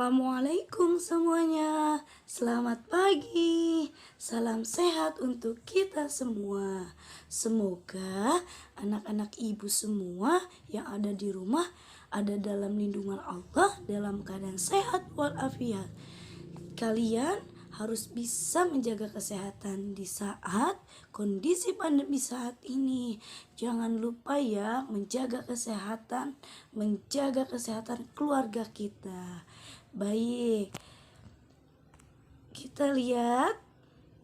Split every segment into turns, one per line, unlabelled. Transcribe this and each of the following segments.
Assalamualaikum semuanya. Selamat pagi. Salam sehat untuk kita semua. Semoga anak-anak ibu semua yang ada di rumah ada dalam lindungan Allah dalam keadaan sehat walafiat. Kalian harus bisa menjaga kesehatan di saat kondisi pandemi saat ini. Jangan lupa ya menjaga kesehatan keluarga kita. Baik, kita lihat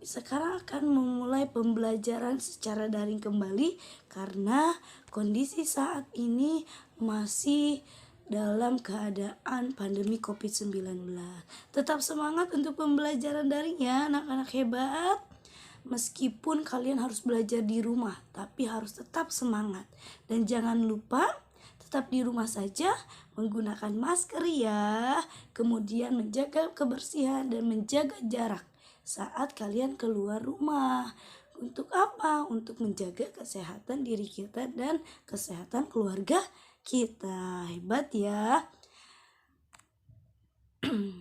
sekarang akan memulai pembelajaran secara daring kembali karena kondisi saat ini masih dalam keadaan pandemi COVID-19. Tetap semangat untuk pembelajaran daring ya anak-anak hebat. Meskipun kalian harus belajar di rumah, tapi harus tetap semangat. Dan jangan lupa tetap di rumah saja menggunakan masker ya. Kemudian menjaga kebersihan dan menjaga jarak saat kalian keluar rumah. Untuk apa? Untuk menjaga kesehatan diri kita dan kesehatan keluarga kita. Hebat ya.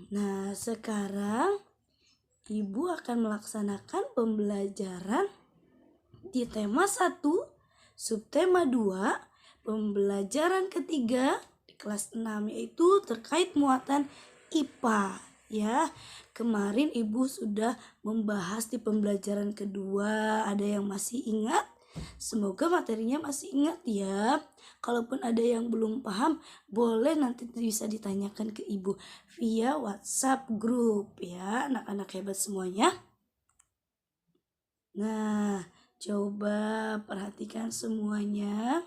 Nah, sekarang Ibu akan melaksanakan pembelajaran di tema 1, subtema 2, pembelajaran ketiga di kelas 6 yaitu terkait muatan IPA ya. Kemarin Ibu sudah membahas di pembelajaran kedua. Ada yang masih ingat? Semoga materinya masih ingat ya. Kalaupun ada yang belum paham, boleh nanti bisa ditanyakan ke Ibu via WhatsApp grup ya, anak-anak hebat semuanya. Nah, coba perhatikan semuanya.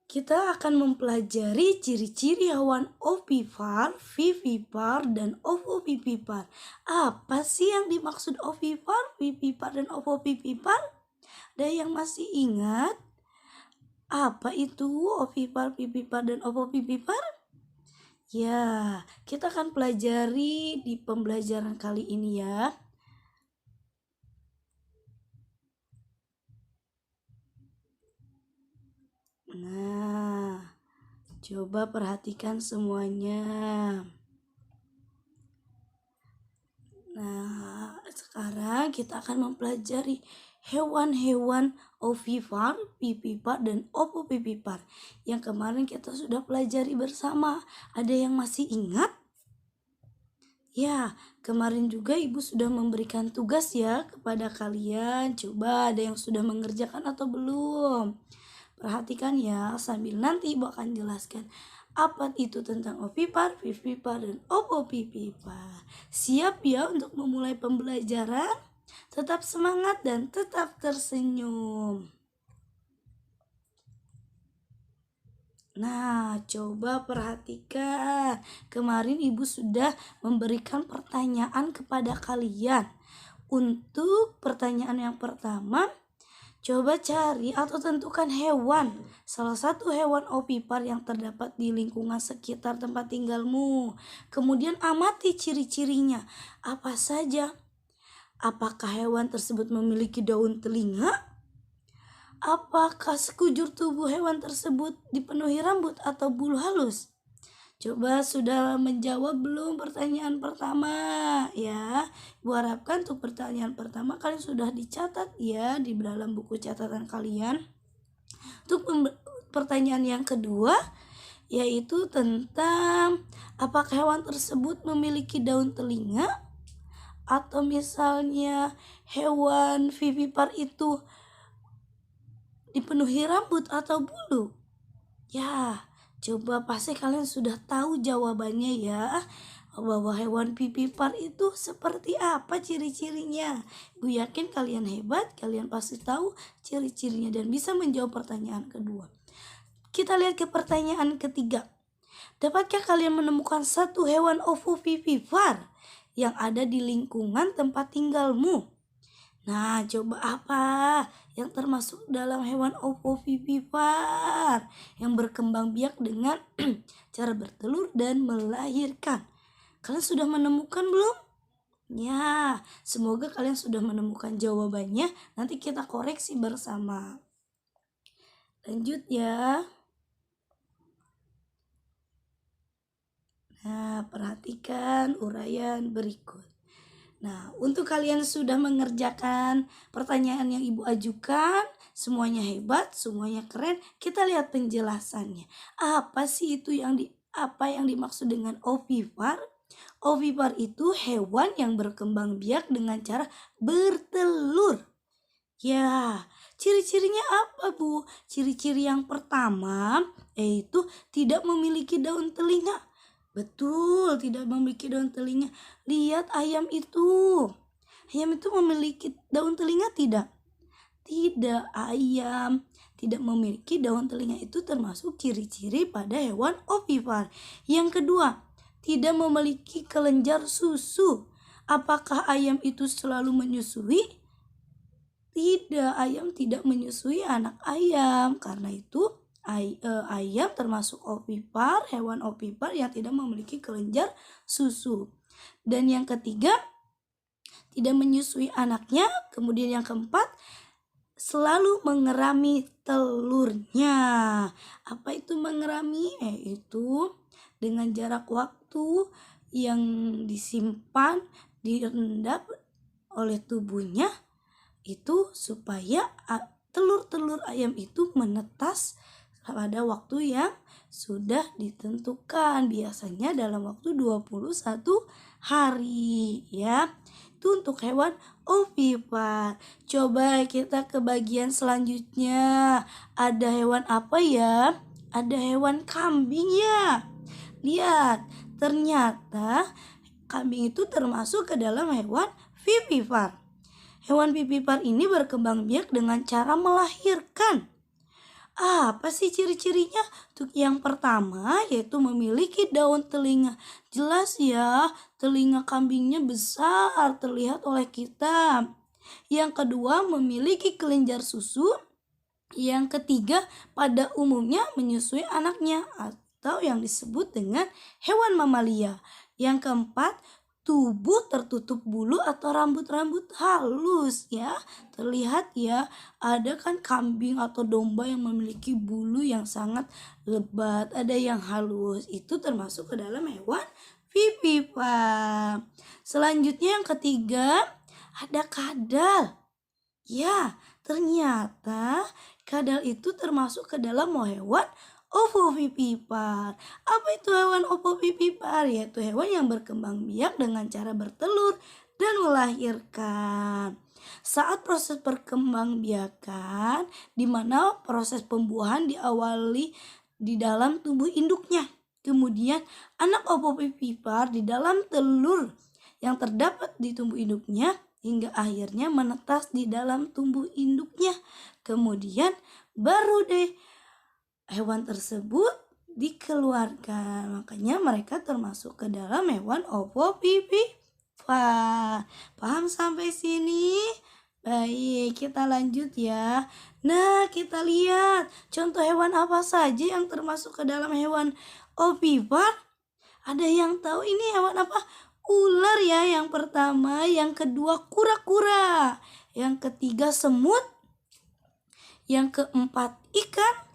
Kita akan mempelajari ciri-ciri hewan ovipar, vivipar, dan ovovivipar. Apa sih yang dimaksud ovipar, vivipar, dan ovovivipar? Ada yang masih ingat? Apa itu ovipar, vivipar, dan ovovivipar? Ya, kita akan pelajari di pembelajaran kali ini ya. Nah, coba perhatikan semuanya. Nah, sekarang kita akan mempelajari hewan-hewan ovipar, vivipar, dan ovovivipar yang kemarin kita sudah pelajari bersama. Ada yang masih ingat? Ya, kemarin juga Ibu sudah memberikan tugas ya kepada kalian. Coba ada yang sudah mengerjakan atau belum? Perhatikan ya, sambil nanti Ibu akan jelaskan apa itu tentang ovipar, vivipar, dan ovovivipar. Siap ya untuk memulai pembelajaran? Tetap semangat dan tetap tersenyum. Nah, coba perhatikan. Kemarin Ibu sudah memberikan pertanyaan kepada kalian. Untuk pertanyaan yang pertama, coba cari atau tentukan hewan. Salah satu hewan ovipar yang terdapat di lingkungan sekitar tempat tinggalmu. Kemudian amati ciri-cirinya. Apa saja? Apakah hewan tersebut memiliki daun telinga? Apakah sekujur tubuh hewan tersebut dipenuhi rambut atau bulu halus? Coba sudah menjawab belum pertanyaan pertama ya? Ibu harapkan untuk pertanyaan pertama kalian sudah dicatat ya di dalam buku catatan kalian. Untuk pertanyaan yang kedua yaitu tentang apakah hewan tersebut memiliki daun telinga? Atau misalnya hewan vivipar itu dipenuhi rambut atau bulu? Ya, coba pasti kalian sudah tahu jawabannya ya. Bahwa hewan vivipar itu seperti apa ciri-cirinya. Gue yakin kalian hebat, kalian pasti tahu ciri-cirinya dan bisa menjawab pertanyaan kedua. Kita lihat ke pertanyaan ketiga. Dapatkah kalian menemukan satu hewan ovovivipar yang ada di lingkungan tempat tinggalmu? Nah, coba apa yang termasuk dalam hewan ovovivipar yang berkembang biak dengan cara bertelur dan melahirkan? Kalian sudah menemukan belum? Ya, semoga kalian sudah menemukan jawabannya. Nanti kita koreksi bersama. Lanjut ya. Nah, perhatikan uraian berikut. Nah, untuk kalian sudah mengerjakan pertanyaan yang Ibu ajukan, semuanya hebat, semuanya keren. Kita lihat penjelasannya. Apa sih itu apa yang dimaksud dengan ovipar? Ovipar itu hewan yang berkembang biak dengan cara bertelur. Ya, ciri-cirinya apa, Bu? Ciri-ciri yang pertama yaitu tidak memiliki daun telinga. Betul, tidak memiliki daun telinga. Lihat ayam itu. Ayam itu memiliki daun telinga tidak? Tidak, ayam tidak memiliki daun telinga itu termasuk ciri-ciri pada hewan ovipar. Yang kedua, tidak memiliki kelenjar susu. Apakah ayam itu selalu menyusui? Tidak, ayam tidak menyusui anak ayam. Karena itu ayam termasuk ovipar, hewan ovipar yang tidak memiliki kelenjar susu. Dan yang ketiga, tidak menyusui anaknya. Kemudian yang keempat, selalu mengerami telurnya. Apa itu mengerami? Yaitu dengan jarak waktu yang disimpan, direndam oleh tubuhnya itu supaya telur-telur ayam itu menetas pada waktu yang sudah ditentukan, biasanya dalam waktu 21 hari ya. Itu untuk hewan ovipar. Coba kita ke bagian selanjutnya. Ada hewan apa ya? Ada hewan kambing ya. Lihat, ternyata kambing itu termasuk ke dalam hewan vivipar. Hewan vivipar ini berkembang biak dengan cara melahirkan. Apa sih ciri-cirinya? Untuk yang pertama yaitu memiliki daun telinga. Jelas ya, telinga kambingnya besar terlihat oleh kita. Yang kedua memiliki kelenjar susu. Yang ketiga pada umumnya menyusui anaknya atau yang disebut dengan hewan mamalia. Yang keempat, tubuh tertutup bulu atau rambut-rambut halus ya. Terlihat ya, ada kan kambing atau domba yang memiliki bulu yang sangat lebat, ada yang halus. Itu termasuk ke dalam hewan vivipar. Selanjutnya yang ketiga, ada kadal. Ya, ternyata kadal itu termasuk ke dalam hewan ovovivipar. Apa itu hewan ovovivipar? Yaitu hewan yang berkembang biak dengan cara bertelur dan melahirkan. Saat proses perkembangbiakan, di mana proses pembuahan diawali di dalam tubuh induknya. Kemudian anak ovovivipar di dalam telur yang terdapat di tubuh induknya hingga akhirnya menetas di dalam tubuh induknya. Kemudian baru deh hewan tersebut dikeluarkan. Makanya mereka termasuk ke dalam hewan ovovivipar. Paham sampai sini? Baik, kita lanjut ya. Nah, kita lihat contoh hewan apa saja yang termasuk ke dalam hewan ovipar. Ada yang tahu ini hewan apa? Ular ya yang pertama, yang kedua kura-kura, yang ketiga semut, yang keempat ikan,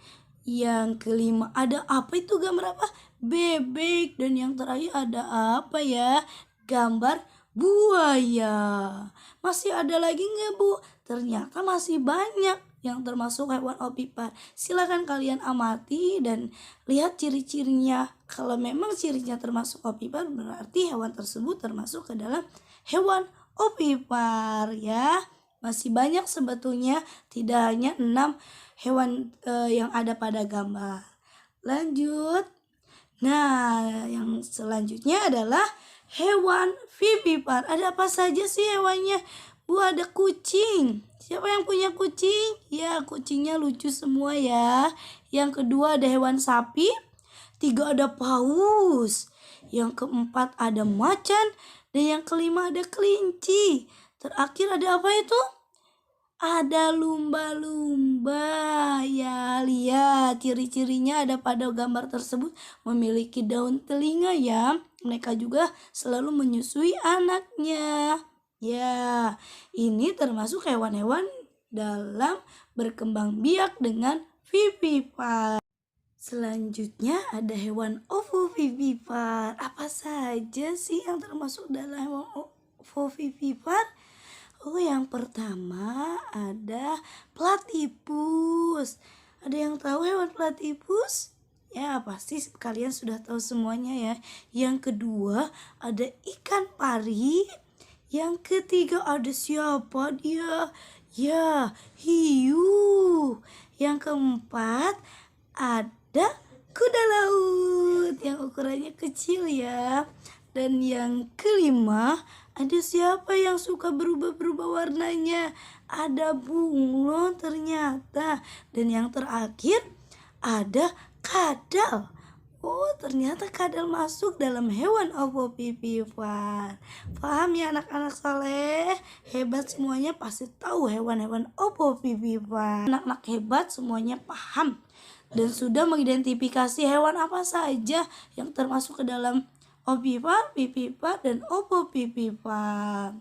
yang kelima ada apa itu gambar apa? Bebek. Dan yang terakhir ada apa ya? Gambar buaya. Masih ada lagi nggak, Bu? Ternyata masih banyak yang termasuk hewan ovipar. Silakan kalian amati dan lihat ciri-cirinya. Kalau memang cirinya termasuk ovipar, berarti hewan tersebut termasuk ke dalam hewan ovipar ya. Masih banyak sebetulnya, tidak hanya 6 hewan yang ada pada gambar. Lanjut. Nah, yang selanjutnya adalah hewan vivipar. Ada apa saja sih hewannya? Bu, ada kucing. Siapa yang punya kucing? Ya, kucingnya lucu semua ya. Yang kedua ada hewan sapi. 3 ada paus. Yang keempat ada macan. Dan yang kelima ada kelinci. Terakhir ada apa itu? Ada lumba-lumba. Ya, lihat ciri-cirinya ada pada gambar tersebut, memiliki daun telinga ya. Mereka juga selalu menyusui anaknya. Ya, ini termasuk hewan-hewan dalam berkembang biak dengan vivipar. Selanjutnya ada hewan ovovivipar. Apa saja sih yang termasuk dalam hewan ovovivipar? Oh, yang pertama ada platypus. Ada yang tahu hewan platypus? Ya, pasti kalian sudah tahu semuanya ya. Yang kedua ada ikan pari. Yang ketiga ada siapa dia? Ya, hiu. Yang keempat ada kuda laut yang ukurannya kecil ya. Dan yang kelima, ada siapa yang suka berubah-berubah warnanya? Ada bunglon ternyata. Dan yang terakhir ada kadal. Oh, ternyata kadal masuk dalam hewan ovovivipar. Paham ya anak-anak saleh? Hebat semuanya pasti tahu hewan-hewan ovovivipar. Anak-anak hebat semuanya paham dan sudah mengidentifikasi hewan apa saja yang termasuk ke dalam ovivipar, vivipar, dan ovovivipar.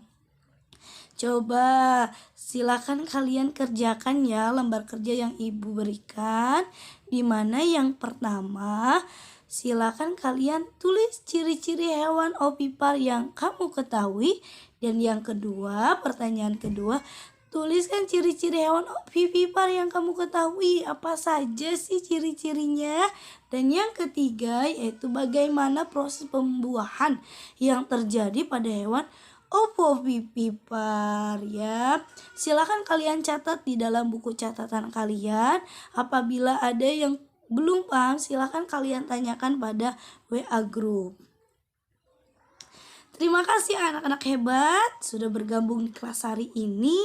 Coba silakan kalian kerjakan ya lembar kerja yang ibu berikan. Dimana yang pertama, silakan kalian tulis ciri-ciri hewan ovipar yang kamu ketahui. Dan yang kedua, pertanyaan kedua, tuliskan ciri-ciri hewan ovipar yang kamu ketahui. Apa saja sih ciri-cirinya? Dan yang ketiga yaitu bagaimana proses pembuahan yang terjadi pada hewan ovovivipar ya. Silakan kalian catat di dalam buku catatan kalian. Apabila ada yang belum paham, silakan kalian tanyakan pada WA group. Terima kasih anak-anak hebat sudah bergabung di kelas hari ini.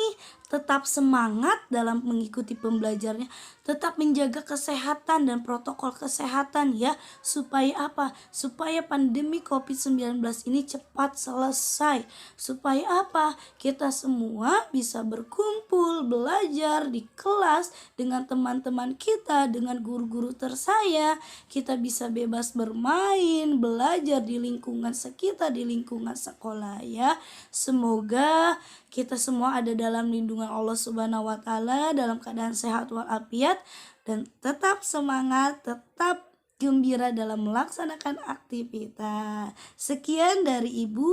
Tetap semangat dalam mengikuti pembelajarannya. Tetap menjaga kesehatan dan protokol kesehatan ya. Supaya apa? Supaya pandemi COVID-19 ini cepat selesai. Supaya apa? Kita semua bisa berkumpul, belajar di kelas dengan teman-teman kita, dengan guru-guru tersayang. Kita bisa bebas bermain, belajar di lingkungan sekitar, di lingkungan sekolah ya. Semoga kita semua ada dalam lindungan Allah Subhanahu wa taala, dalam keadaan sehat walafiat, dan tetap semangat, tetap gembira dalam melaksanakan aktivitas. Sekian dari Ibu.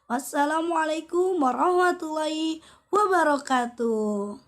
Wassalamualaikum warahmatullahi wabarakatuh.